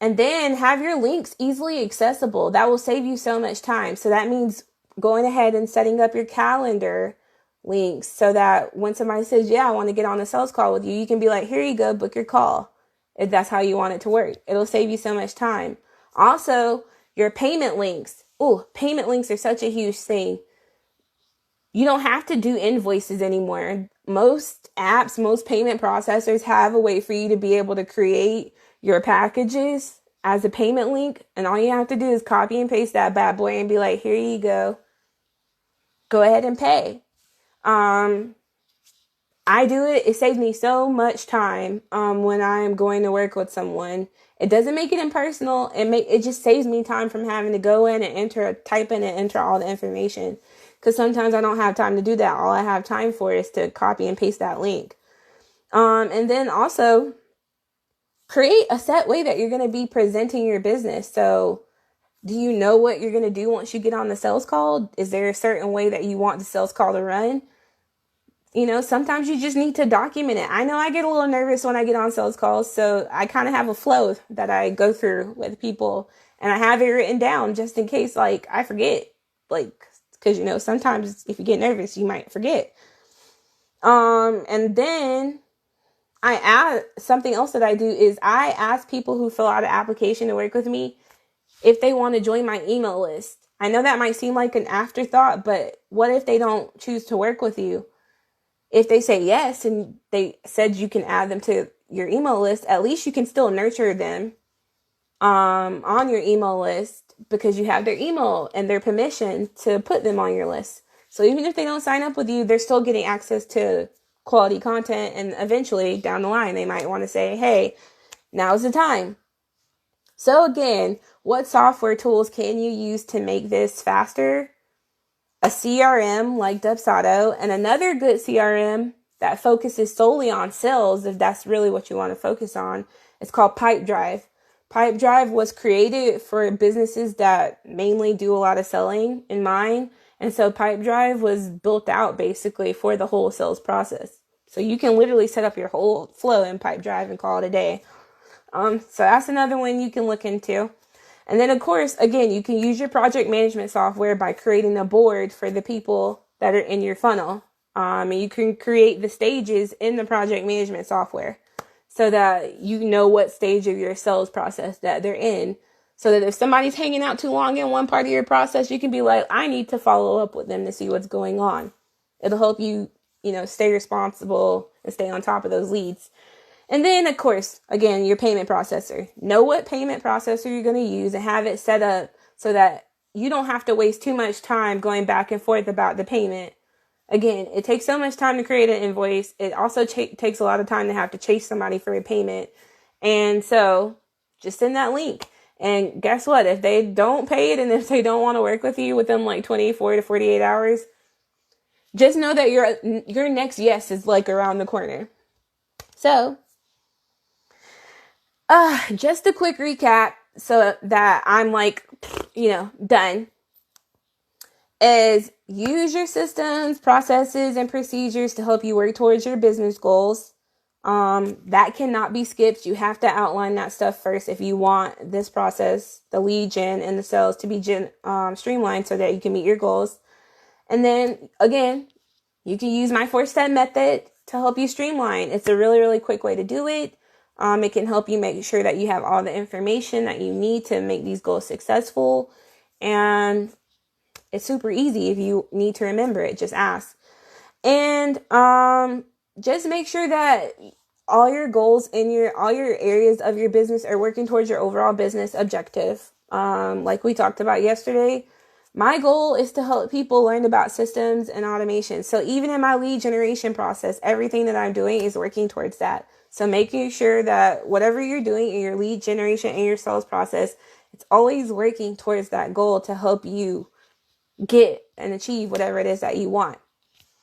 then have your links easily accessible. That will save you so much time. So that means going ahead and setting up your calendar links so that when somebody says, yeah, I want to get on a sales call with you, you can be like, here you go, book your call. If that's how you want it to work. It'll save you so much time. Also, your payment links. Oh, payment links are such a huge thing. You don't have to do invoices anymore. Most apps, most payment processors have a way for you to be able to create your packages as a payment link. And all you have to do is copy and paste that bad boy and be like, here you go. Go ahead and pay. I do it. It saves me so much time when I'm going to work with someone. It doesn't make it impersonal. It just saves me time from having to go in and type in and enter all the information. Because sometimes I don't have time to do that. All I have time for is to copy and paste that link. And then also create a set way that you're going to be presenting your business. So do you know what you're going to do once you get on the sales call? Is there a certain way that you want the sales call to run? Sometimes you just need to document it. I know I get a little nervous when I get on sales calls, so I kind of have a flow that I go through with people, and I have it written down just in case, I forget, because, sometimes if you get nervous, you might forget. And then I add something else that I do is I ask people who fill out an application to work with me if they want to join my email list. I know that might seem like an afterthought, but what if they don't choose to work with you? If they say yes and they said you can add them to your email list, at least you can still nurture them on your email list because you have their email and their permission to put them on your list. So even if they don't sign up with you, they're still getting access to quality content, and eventually down the line, they might want to say, hey, now's the time. So again, what software tools can you use to make this faster? A CRM like Dubsado, and another good CRM that focuses solely on sales, if that's really what you want to focus on, it's called Pipedrive. Pipedrive was created for businesses that mainly do a lot of selling in mind. And so Pipedrive was built out basically for the whole sales process. So you can literally set up your whole flow in Pipedrive and call it a day. So that's another one you can look into. And then, of course, again, you can use your project management software by creating a board for the people that are in your funnel. And you can create the stages in the project management software. so that you know what stage of your sales process that they're in. So that if somebody's hanging out too long in one part of your process, you can be like, I need to follow up with them to see what's going on. It'll help you, stay responsible and stay on top of those leads. And then, of course, again, your payment processor. Know what payment processor you're going to use and have it set up so that you don't have to waste too much time going back and forth about the payment. Again, it takes so much time to create an invoice. It also takes a lot of time to have to chase somebody for a payment. And so just send that link. And guess what? If they don't pay it and if they don't want to work with you within like 24 to 48 hours, just know that your next yes is like around the corner. So, just a quick recap so that I'm like, done. Is use your systems, processes, and procedures to help you work towards your business goals. That cannot be skipped. You have to outline that stuff first if you want this process, the lead gen and the sales to be streamlined so that you can meet your goals. And then again, you can use my 4-step method to help you streamline. It's a really, really quick way to do it. It can help you make sure that you have all the information that you need to make these goals successful. And it's super easy. If you need to remember it, just ask. And just make sure that all your goals in all your areas of your business are working towards your overall business objective. Like we talked about yesterday, my goal is to help people learn about systems and automation. So even in my lead generation process, everything that I'm doing is working towards that. So making sure that whatever you're doing in your lead generation and your sales process, it's always working towards that goal to help you get and achieve whatever it is that you want.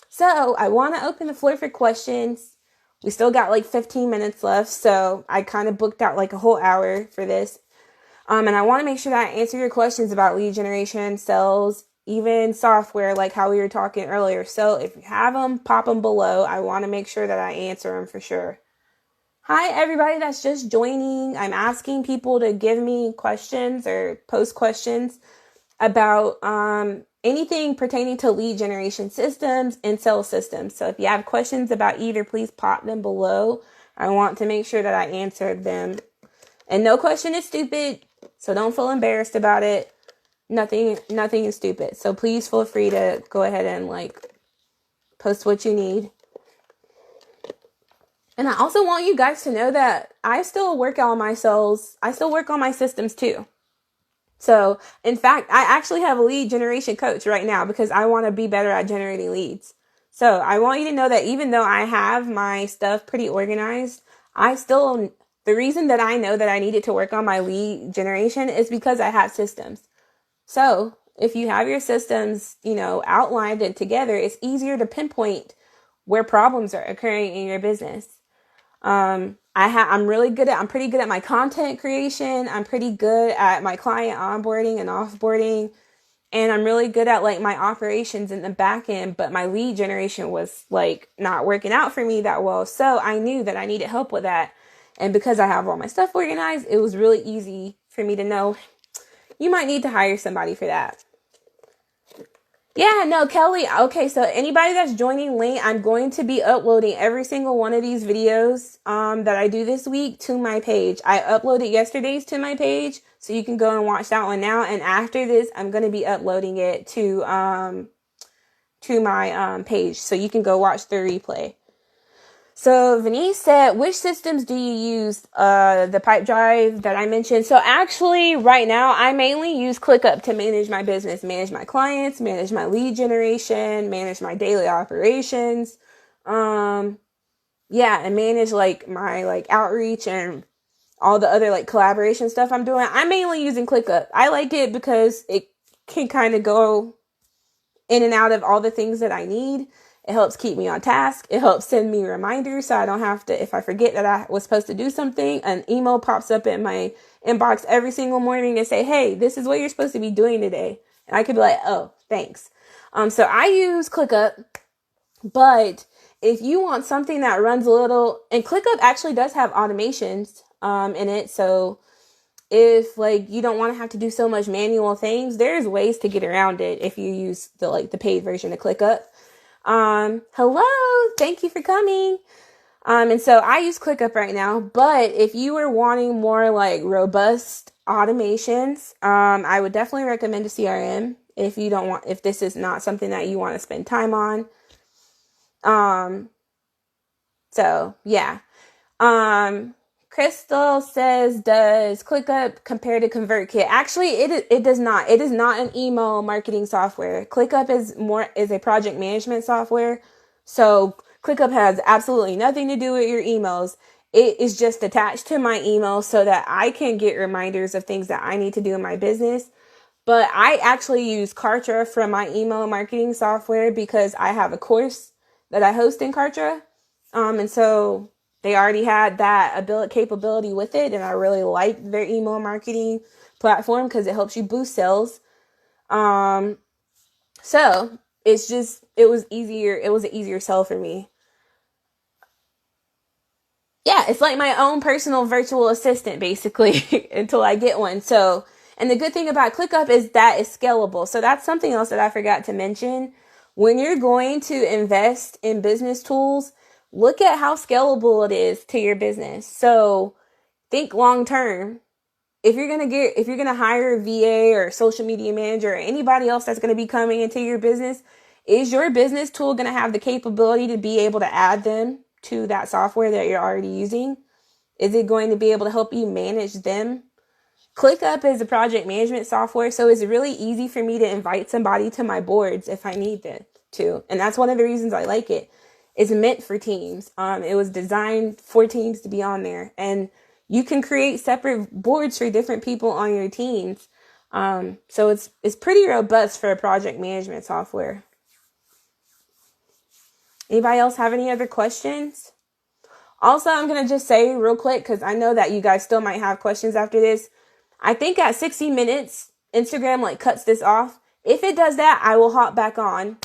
So I want to open the floor for questions. We still got like 15 minutes left, so I kind of booked out like a whole hour for this. And I want to make sure that I answer your questions about lead generation, sales, even software, like how we were talking earlier. So if you have them, pop them below. I want to make sure that I answer them for sure. Hi, everybody that's just joining. I'm asking people to give me questions or post questions about anything pertaining to lead generation systems and sales systems. So if you have questions about either, please pop them below. I want to make sure that I answer them. And no question is stupid, so don't feel embarrassed about it. Nothing is stupid. So please feel free to go ahead and post what you need. And I also want you guys to know that I still work on my sales. I still work on my systems too. So, in fact, I actually have a lead generation coach right now because I want to be better at generating leads. So, I want you to know that even though I have my stuff pretty organized, the reason that I know that I needed to work on my lead generation is because I have systems. So, if you have your systems, outlined and together, it's easier to pinpoint where problems are occurring in your business. I'm pretty good at my content creation. I'm pretty good at my client onboarding and offboarding. And I'm really good at my operations in the back end, but my lead generation was not working out for me that well. So I knew that I needed help with that. And because I have all my stuff organized, it was really easy for me to know you might need to hire somebody for that. Yeah, no, Kelly. Okay, so anybody that's joining late, I'm going to be uploading every single one of these videos that I do this week to my page. I uploaded yesterday's to my page, so you can go and watch that one now. And after this, I'm going to be uploading it to my page, so you can go watch the replay. So Venice said, which systems do you use? The Pipedrive that I mentioned. So actually right now I mainly use ClickUp to manage my business, manage my clients, manage my lead generation, manage my daily operations. And manage my outreach and all the other collaboration stuff I'm doing. I'm mainly using ClickUp. I like it because it can kind of go in and out of all the things that I need. It helps keep me on task. It helps send me reminders so I don't have to, if I forget that I was supposed to do something, an email pops up in my inbox every single morning and say, hey, this is what you're supposed to be doing today. And I could be like, oh, thanks. So I use ClickUp, but if you want something that runs a little, and ClickUp actually does have automations in it. So if you don't want to have to do so much manual things, there's ways to get around it if you use the paid version of ClickUp. Hello, thank you for coming. And so I use ClickUp right now, but if you were wanting more like robust automations, I would definitely recommend a CRM if this is not something that you want to spend time on. So yeah. Crystal says, does ClickUp compare to ConvertKit? Actually, it does not. It is not an email marketing software. ClickUp is a project management software. So ClickUp has absolutely nothing to do with your emails. It is just attached to my email so that I can get reminders of things that I need to do in my business. But I actually use Kartra from my email marketing software because I have a course that I host in Kartra. And so they already had that capability with it. And I really like their email marketing platform because it helps you boost sales. So it was easier. It was an easier sell for me. Yeah, it's like my own personal virtual assistant, basically, until I get one. So, and the good thing about ClickUp is that it's scalable. So that's something else that I forgot to mention. When you're going to invest in business tools, look at how scalable it is to your business. So think long term. If you're gonna hire a VA or a social media manager or anybody else that's gonna be coming into your business, is your business tool gonna have the capability to be able to add them to that software that you're already using? Is it going to be able to help you manage them? ClickUp is a project management software, so it's really easy for me to invite somebody to my boards if I need to. And that's one of the reasons I like it. It's meant for teams. It was designed for teams to be on there. And you can create separate boards for different people on your teams. So it's pretty robust for a project management software. Anybody else have any other questions? Also, I'm going to just say real quick, because I know that you guys still might have questions after this. I think at 60 minutes, Instagram like cuts this off. If it does that, I will hop back on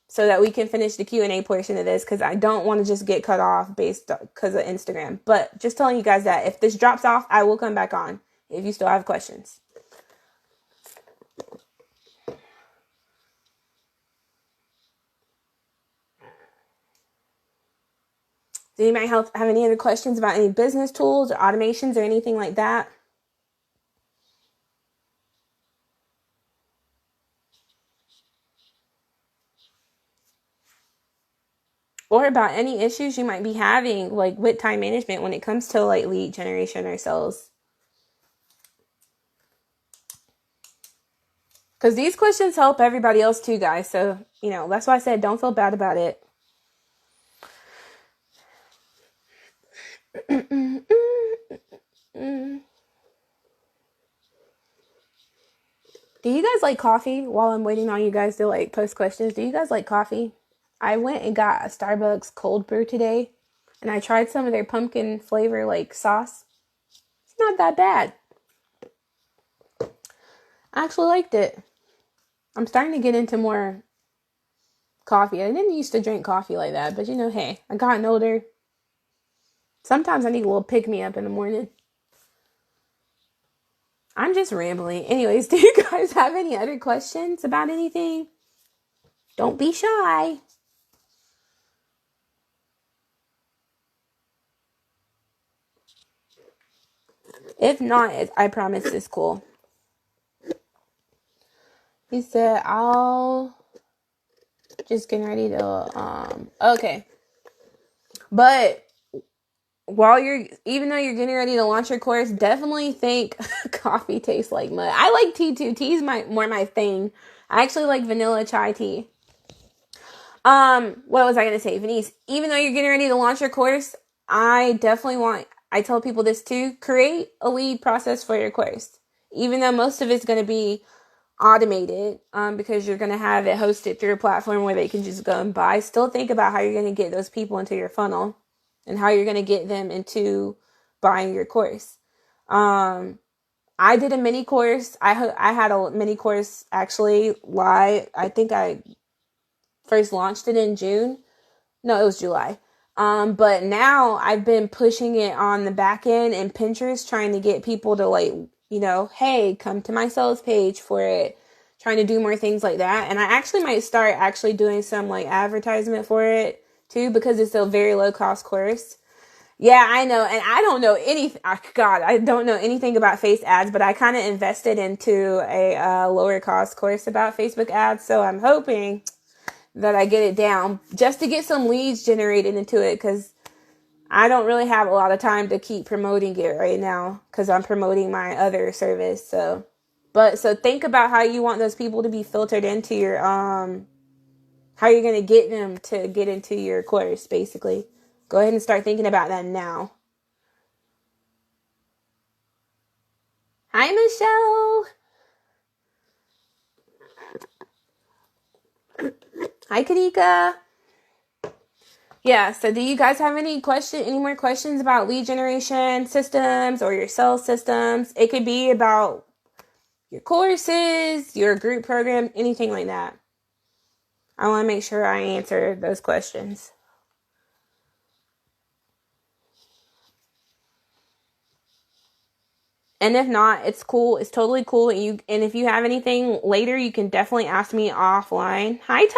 so that we can finish the Q&A portion of this, because I don't want to just get cut off because of Instagram. But just telling you guys that if this drops off, I will come back on if you still have questions. Does anybody have any other questions about any business tools or automations or anything like that? Or about any issues you might be having like with time management when it comes to like lead generation or sales? Because these questions help everybody else too, guys. So, that's why I said don't feel bad about it. Do you guys like coffee? While I'm waiting on you guys to like post questions, do you guys like coffee? I went and got a Starbucks cold brew today, and I tried some of their pumpkin flavor like sauce. It's not that bad. I actually liked it. I'm starting to get into more coffee. I didn't used to drink coffee like that, but hey, I gotten older. Sometimes I need a little pick me up in the morning. I'm just rambling. Anyways, do you guys have any other questions about anything? Don't be shy. If not, I promise it's cool. He said, I'll just getting ready to, okay. But even though you're getting ready to launch your course, definitely think coffee tastes like mud. I like tea too. Tea is more my thing. I actually like vanilla chai tea. What was I going to say? Venice, even though you're getting ready to launch your course, I tell people this too, create a lead process for your course. Even though most of it's going to be automated, because you're going to have it hosted through a platform where they can just go and buy, still think about how you're going to get those people into your funnel and how you're going to get them into buying your course. I did a mini course. I had a mini course actually live. I think I first launched it in June. No, it was July. But now I've been pushing it on the back end and Pinterest, trying to get people to hey, come to my sales page for it. Trying to do more things like that. And I actually might start doing some advertisement for it too, because it's a very low cost course. Yeah, I know. And I don't know anything. God, I don't know anything about face ads, but I kind of invested into a lower cost course about Facebook ads. So I'm hoping that I get it down just to get some leads generated into it, because I don't really have a lot of time to keep promoting it right now because I'm promoting my other service. So think about how you want those people to be filtered into your, how you're going to get them to get into your course, basically. Go ahead and start thinking about that now. Hi, Michelle. Hi, Kadika. Yeah, so do you guys have any more questions about lead generation systems or your sales systems? It could be about your courses, your group program, anything like that. I want to make sure I answer those questions. And if not, it's cool. It's totally cool. And if you have anything later, you can definitely ask me offline. Hi, Tanya.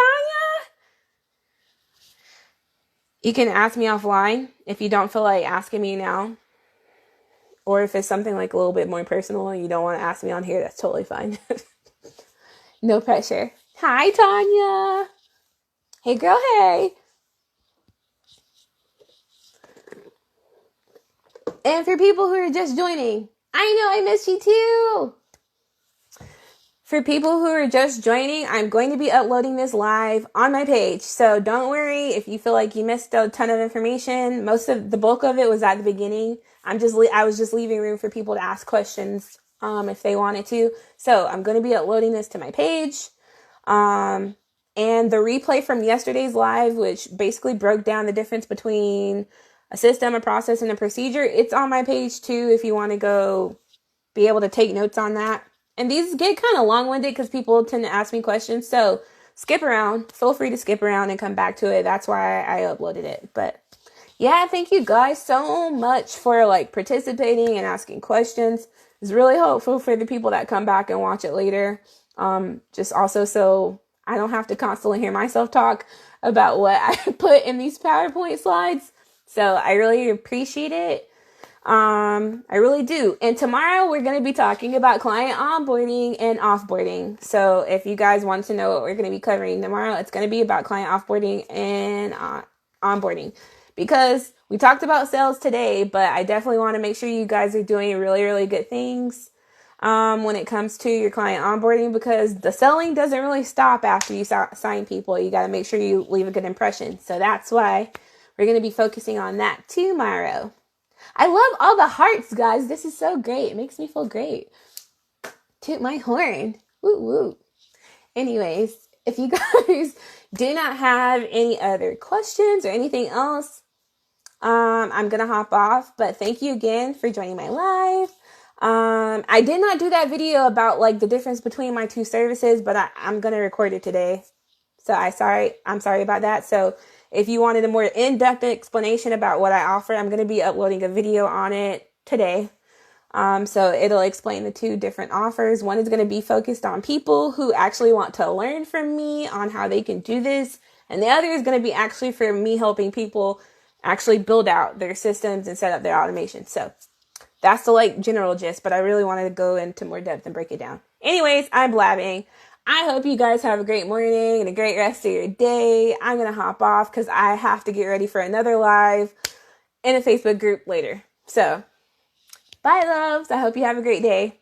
You can ask me offline if you don't feel like asking me now. Or if it's something like a little bit more personal and you don't want to ask me on here, that's totally fine. No pressure. Hi, Tanya. Hey, girl, hey. And for people who are just joining, I know I missed you too. For people who are just joining, I'm going to be uploading this live on my page. So don't worry if you feel like you missed a ton of information. The bulk of it was at the beginning. I was just leaving room for people to ask questions if they wanted to. So I'm going to be uploading this to my page. And the replay from yesterday's live, which basically broke down the difference between a system, a process, and a procedure, it's on my page too if you want to go be able to take notes on that. And these get kind of long-winded because people tend to ask me questions. So skip around. Feel free to skip around and come back to it. That's why I uploaded it. But yeah, thank you guys so much for participating and asking questions. It's really helpful for the people that come back and watch it later. Just also so I don't have to constantly hear myself talk about what I put in these PowerPoint slides. So I really appreciate it. I really do. And tomorrow we're going to be talking about client onboarding and offboarding. So if you guys want to know what we're going to be covering tomorrow, it's going to be about client offboarding and onboarding, because we talked about sales today, but I definitely want to make sure you guys are doing really, really good things when it comes to your client onboarding, because the selling doesn't really stop after you sign people. You got to make sure you leave a good impression. So that's why we're going to be focusing on that tomorrow. I love all the hearts, guys. This is so great. It makes me feel great. Toot my horn. Woo woo. Anyways, if you guys do not have any other questions or anything else, I'm going to hop off. But thank you again for joining my live. I did not do that video about the difference between my two services, but I'm going to record it today. So I'm sorry about that. So if you wanted a more in-depth explanation about what I offer, I'm going to be uploading a video on it today. So it'll explain the two different offers. One is going to be focused on people who actually want to learn from me on how they can do this. And the other is going to be actually for me helping people actually build out their systems and set up their automation. So that's the general gist, but I really wanted to go into more depth and break it down. Anyways, I'm blabbing. I hope you guys have a great morning and a great rest of your day. I'm going to hop off because I have to get ready for another live in a Facebook group later. So, bye, loves. I hope you have a great day.